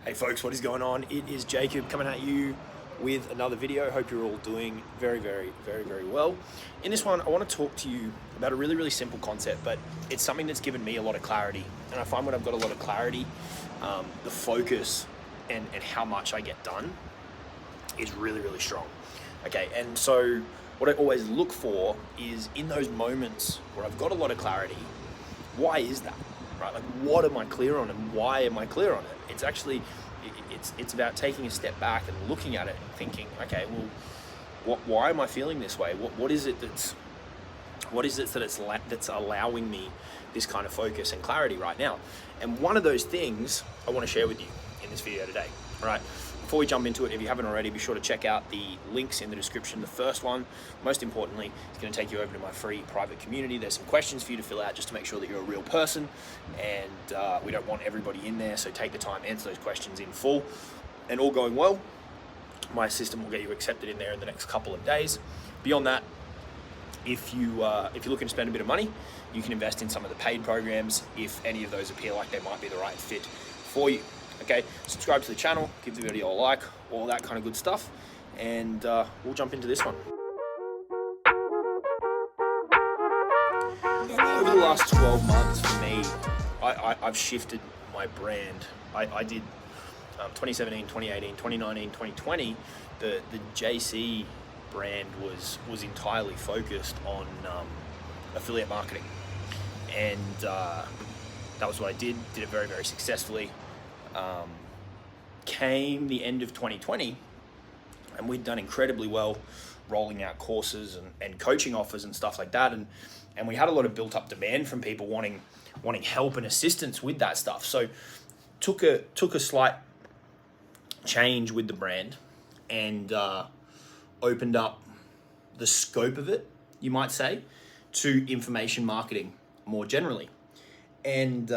Hey folks, what is going on? It is Jacob coming at you with another video. Hope you're all doing very well. In this one, I want to talk to you about a really simple concept, but it's something that's given me a lot of clarity. And I find when I've got a lot of clarity, the focus and how much I get done is really strong. Okay, and so what I always look for is in those moments where I've got a lot of clarity, why is that? Right? Like, what am I clear on and why am I clear on it? It's actually, it's about taking a step back and looking at it and thinking, okay, well, why am I feeling this way? What is it that's allowing me this kind of focus and clarity right now? And one of those things I want to share with you in this video today. All right. Before we jump into it, if you haven't already, be sure to check out the links in the description. The first one, most importantly, is going to take you over to my free private community. There's some questions for you to fill out just to make sure that you're a real person, and we don't want everybody in there, so take the time, answer those questions in full, and all going well, my system will get you accepted in there in the next couple of days. Beyond that, if you're looking to spend a bit of money, you can invest in some of the paid programs if any of those appear like they might be the right fit for you. Okay, subscribe to the channel, give the video a like, all that kind of good stuff, and we'll jump into this one. Over the last 12 months for me, I've shifted my brand. I did 2017, 2018, 2019, 2020, the JC brand was entirely focused on affiliate marketing, and that was what I did it very successfully. Came the end of 2020, and we'd done incredibly well rolling out courses and coaching offers and stuff like that, and we had a lot of built up demand from people wanting help and assistance with that stuff. So took a slight change with the brand and opened up the scope of it, you might say, to information marketing more generally. And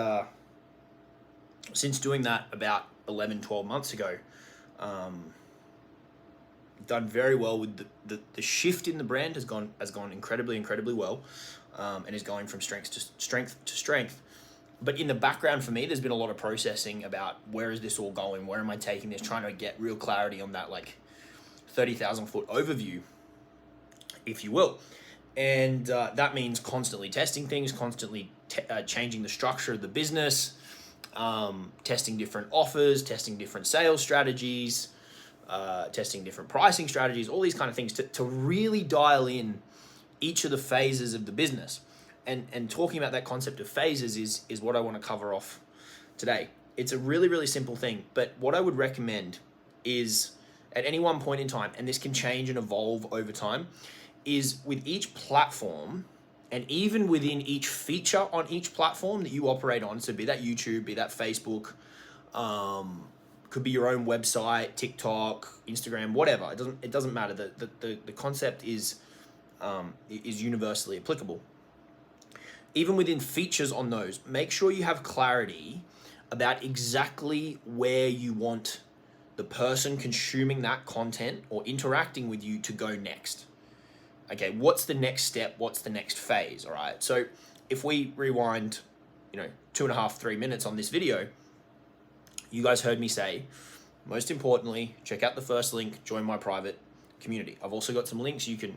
since doing that about 11-12 months ago, done very well with the shift in the brand has gone incredibly well, and is going from strength to strength. But in the background for me, there's been a lot of processing about where is this all going, where am I taking this, trying to get real clarity on that, like 30,000 foot overview, if you will. And that means constantly testing things, constantly changing the structure of the business, testing different offers, testing different sales strategies, testing different pricing strategies, all these kind of things to really dial in each of the phases of the business. And talking about that concept of phases is what I want to cover off today. It's a really simple thing, but what I would recommend is at any one point in time, and this can change and evolve over time, is with each platform, and even within each feature on each platform that you operate on, so be that YouTube, be that Facebook, could be your own website, TikTok, Instagram, whatever. It doesn't matter. The concept is universally applicable. Even within features on those, make sure you have clarity about exactly where you want the person consuming that content or interacting with you to go next. Okay, what's the next step? What's the next phase? All right. So if we rewind, 2.5-3 minutes on this video, you guys heard me say, most importantly, check out the first link, join my private community. I've also got some links. You can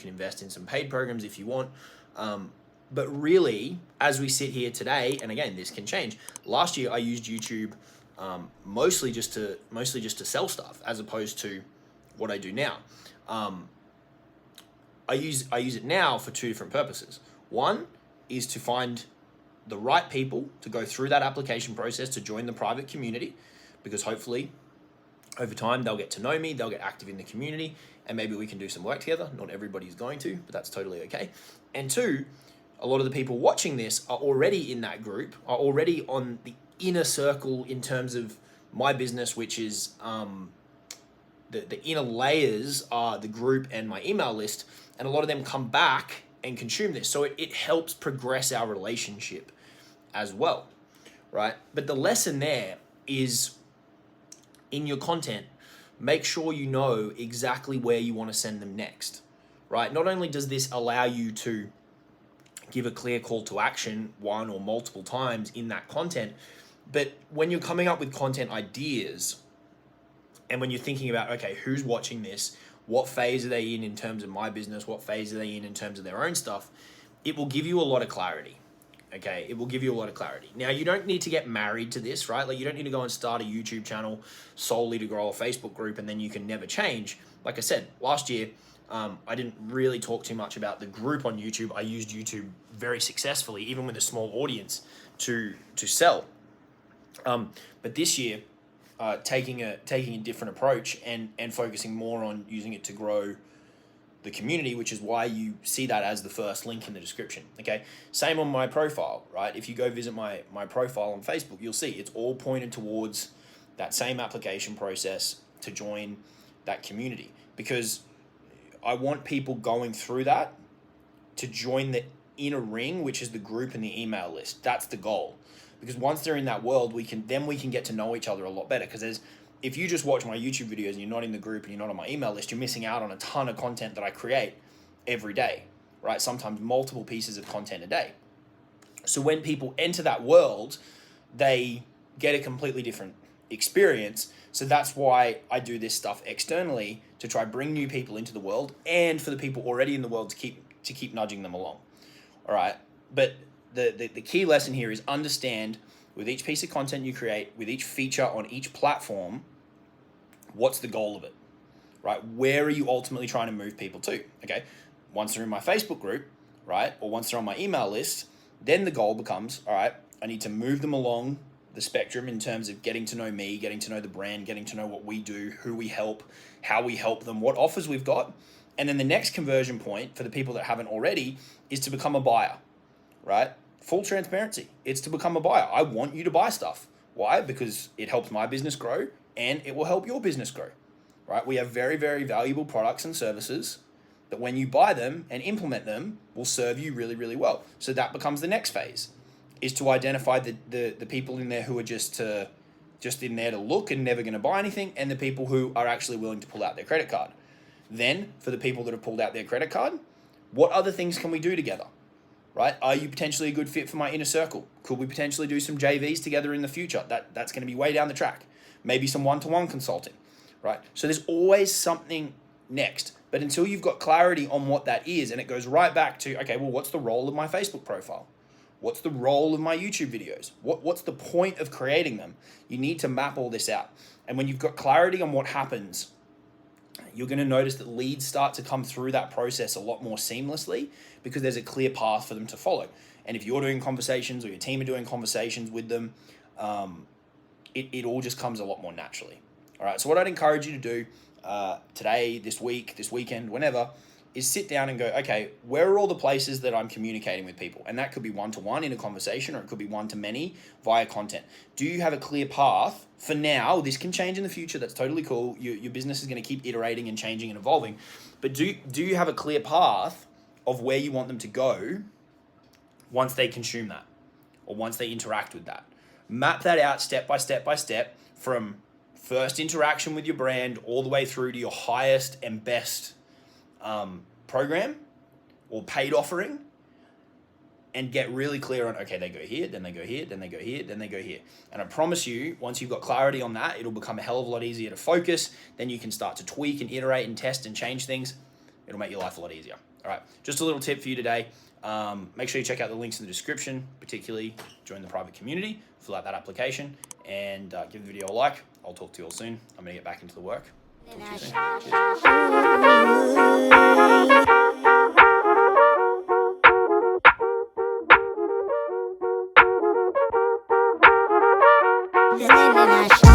invest in some paid programs if you want. But really, as we sit here today, and again, this can change. Last year, I used YouTube mostly just to sell stuff, as opposed to what I do now. I use it now for two different purposes. One is to find the right people to go through that application process to join the private community, because hopefully over time they'll get to know me, they'll get active in the community, and maybe we can do some work together. Not everybody's going to, but that's totally okay. And two, a lot of the people watching this are already in that group, are already on the inner circle in terms of my business, which is the inner layers are the group and my email list, and a lot of them come back and consume this. So it helps progress our relationship as well, right? But the lesson there is, in your content, make sure you know exactly where you want to send them next, right? Not only does this allow you to give a clear call to action one or multiple times in that content, But when you're coming up with content ideas, and when you're thinking about, okay, who's watching this? What phase are they in terms of my business? What phase are they in terms of their own stuff? It will give you a lot of clarity. Okay, it will give you a lot of clarity. Now, you don't need to get married to this, right? Like, you don't need to go and start a YouTube channel solely to grow a Facebook group and then you can never change. Like I said, last year, I didn't really talk too much about the group on YouTube. I used YouTube very successfully, even with a small audience, to sell. But this year, taking a different approach and focusing more on using it to grow the community, which is why you see that as the first link in the description. Okay, same on my profile, right? If you go visit my profile on Facebook, you'll see it's all pointed towards that same application process to join that community, because I want people going through that to join the inner ring, which is the group and the email list. That's the goal. Because once they're in that world, we can get to know each other a lot better. Because if you just watch my YouTube videos and you're not in the group and you're not on my email list, you're missing out on a ton of content that I create every day, right? Sometimes multiple pieces of content a day. So when people enter that world, they get a completely different experience. So that's why I do this stuff externally, to try bring new people into the world, and for the people already in the world to keep nudging them along. All right, but the key lesson here is understand, with each piece of content you create, with each feature on each platform, what's the goal of it, right? Where are you ultimately trying to move people to? Okay, once they're in my Facebook group, right, or once they're on my email list, then the goal becomes, all right, I need to move them along the spectrum in terms of getting to know me, getting to know the brand, getting to know what we do, who we help, how we help them, what offers we've got. And then the next conversion point for the people that haven't already is to become a buyer, right? Full transparency. It's to become a buyer. I want you to buy stuff. Why? Because it helps my business grow and it will help your business grow, right? We have very, very valuable products and services that when you buy them and implement them will serve you really, really well. So that becomes the next phase, is to identify the people in there who are just in there to look and never going to buy anything, and the people who are actually willing to pull out their credit card. Then for the people that have pulled out their credit card, what other things can we do together? Right? Are you potentially a good fit for my inner circle? Could we potentially do some JVs together in the future? That's going to be way down the track. Maybe some one-to-one consulting, right? So there's always something next. But until you've got clarity on what that is, and it goes right back to, okay, well, what's the role of my Facebook profile? What's the role of my YouTube videos? What's the point of creating them? You need to map all this out. And when you've got clarity on what happens, you're going to notice that leads start to come through that process a lot more seamlessly, because there's a clear path for them to follow. And if you're doing conversations or your team are doing conversations with them, it all just comes a lot more naturally. All right. So what I'd encourage you to do today, this week, this weekend, whenever, is sit down and go, okay, where are all the places that I'm communicating with people? And that could be one-to-one in a conversation, or it could be one-to-many via content. Do you have a clear path? For now, this can change in the future. That's totally cool. Your business is going to keep iterating and changing and evolving. But do you have a clear path of where you want them to go once they consume that, or once they interact with that? Map that out step by step by step, from first interaction with your brand all the way through to your highest and best program or paid offering, and get really clear on, okay, they go here, then they go here, then they go here, then they go here. And I promise you, once you've got clarity on that, it'll become a hell of a lot easier to focus. Then you can start to tweak and iterate and test and change things. It'll make your life a lot easier. All right, just a little tip for you today. Make sure you check out the links in the description, particularly join the private community, fill out that application, and give the video a like. I'll talk to you all soon. I'm going to get back into the work. Talk to you soon. Cheers.